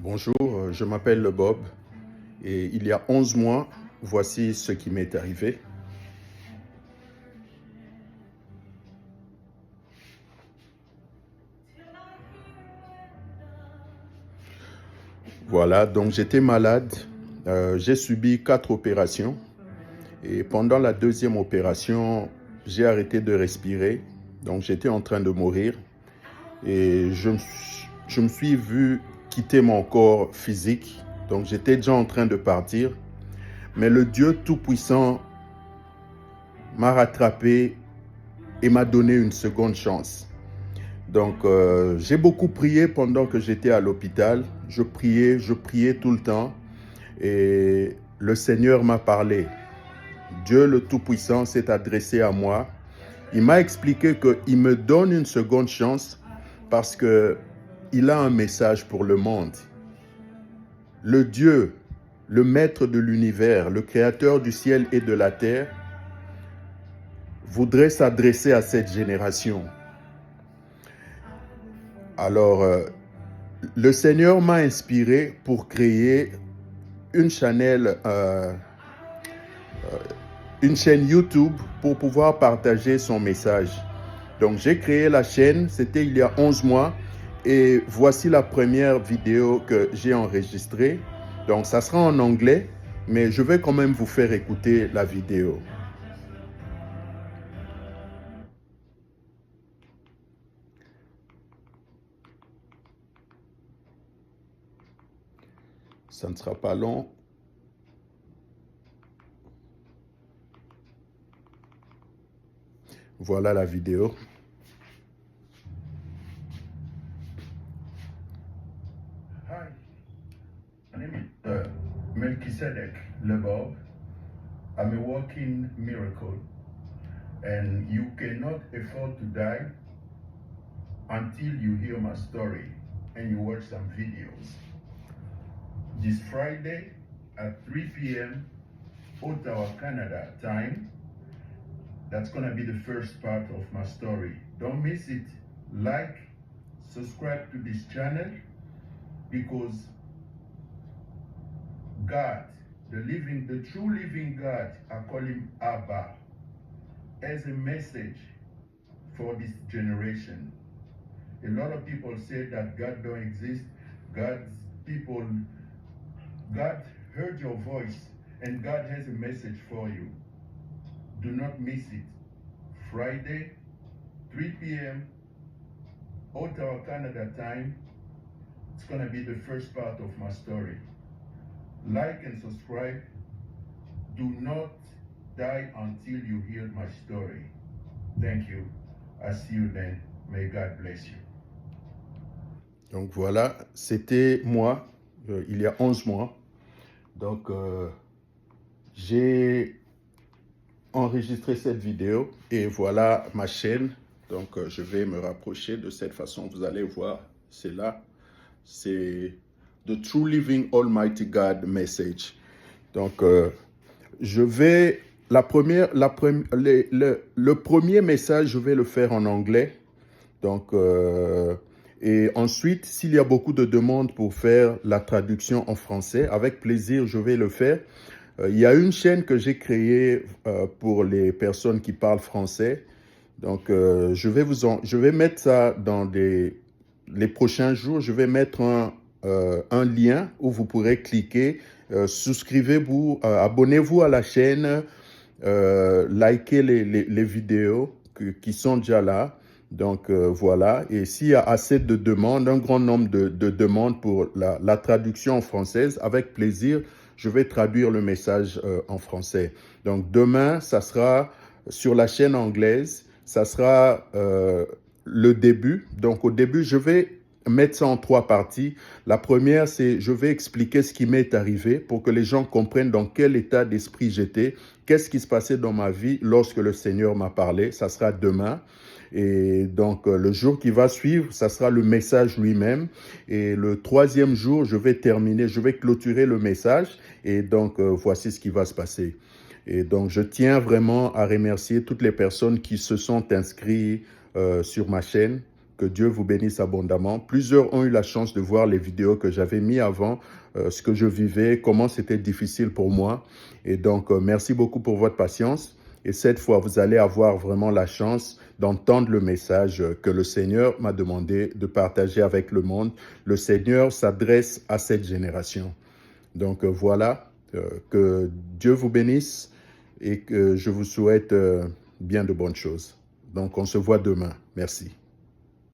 Bonjour, je m'appelle Bob et il y a 11 mois, voici ce qui m'est arrivé. Voilà, donc j'étais malade, j'ai subi 4 opérations et pendant la deuxième opération, j'ai arrêté de respirer, donc j'étais en train de mourir et je me suis vu quitter mon corps physique, donc j'étais déjà en train de partir, mais le Dieu Tout-Puissant m'a rattrapé et m'a donné une seconde chance. Donc, j'ai beaucoup prié pendant que j'étais à l'hôpital. Je priais tout le temps. Et le Seigneur m'a parlé. Dieu le Tout-Puissant s'est adressé à moi. Il m'a expliqué qu'il me donne une seconde chance parce qu'il a un message pour le monde. Le Dieu, le Maître de l'univers, le Créateur du ciel et de la terre, voudrait s'adresser à cette génération. Alors, le Seigneur m'a inspiré pour créer une chaîne YouTube pour pouvoir partager son message. Donc, j'ai créé la chaîne, c'était il y a 11 mois, et voici la première vidéo que j'ai enregistrée. Donc, ça sera en anglais, mais je vais quand même vous faire écouter la vidéo. Ça ne sera pas long. Voilà la vidéo. Hi, my name is Melchizedek Lebob. I'm a walking miracle, and you cannot afford to die until you hear my story and you watch some videos. This Friday at 3 p.m. Ottawa, Canada time, that's gonna be the first part of my story. Don't miss it. Like, subscribe to this channel, because God, the true living God, I call him Abba, has a message for this generation. A lot of people say that God don't exist. God heard your voice and God has a message for you. Do not miss it. Friday, 3 p.m. Ottawa, Canada time. It's gonna be the first part of my story. Like and subscribe. Do not die until you hear my story. Thank you. I see you then. May God bless you. Donc voilà, c'était moi, il y a 11 mois. Donc j'ai enregistré cette vidéo et voilà ma chaîne. Donc je vais me rapprocher de cette façon. Vous allez voir, c'est là. C'est The True Living Almighty God Message. Donc je vais, le premier message, je vais le faire en anglais. Donc, et ensuite, s'il y a beaucoup de demandes pour faire la traduction en français, avec plaisir, je vais le faire. Il y a une chaîne que j'ai créée pour les personnes qui parlent français. Donc, je vais mettre ça dans les prochains jours. Je vais mettre un lien où vous pourrez cliquer. Souscrivez-vous, abonnez-vous à la chaîne, likez les vidéos qui sont déjà là. Donc voilà, et s'il y a assez de demandes, un grand nombre de demandes pour la traduction française, avec plaisir, je vais traduire le message en français. Donc demain, ça sera sur la chaîne anglaise, ça sera le début. Donc au début, je vais mettre ça en 3 parties. La première, c'est je vais expliquer ce qui m'est arrivé pour que les gens comprennent dans quel état d'esprit j'étais, qu'est-ce qui se passait dans ma vie lorsque le Seigneur m'a parlé. Ça sera demain. Et donc, le jour qui va suivre, ça sera le message lui-même. Et le 3e jour, je vais clôturer le message. Et donc, voici ce qui va se passer. Et donc, je tiens vraiment à remercier toutes les personnes qui se sont inscrites sur ma chaîne, Que Dieu vous bénisse abondamment. Plusieurs ont eu la chance de voir les vidéos que j'avais mis avant, ce que je vivais, comment c'était difficile pour moi. Et donc, merci beaucoup pour votre patience. Et cette fois, vous allez avoir vraiment la chance d'entendre le message que le Seigneur m'a demandé de partager avec le monde. Le Seigneur s'adresse à cette génération. Donc voilà, que Dieu vous bénisse et que je vous souhaite bien de bonnes choses. Donc on se voit demain. Merci.